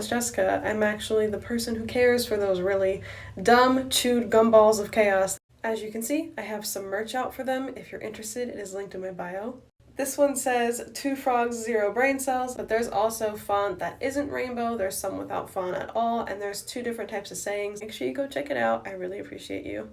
it's Jessica. I'm actually the person who cares for those really dumb, chewed gumballs of chaos. As you can see, I have some merch out for them. If you're interested, it is linked in my bio. This one says 2 frogs, 0 brain cells, but there's also font that isn't rainbow, there's some without font at all, and there's 2 different types of sayings. Make sure you go check it out. I really appreciate you.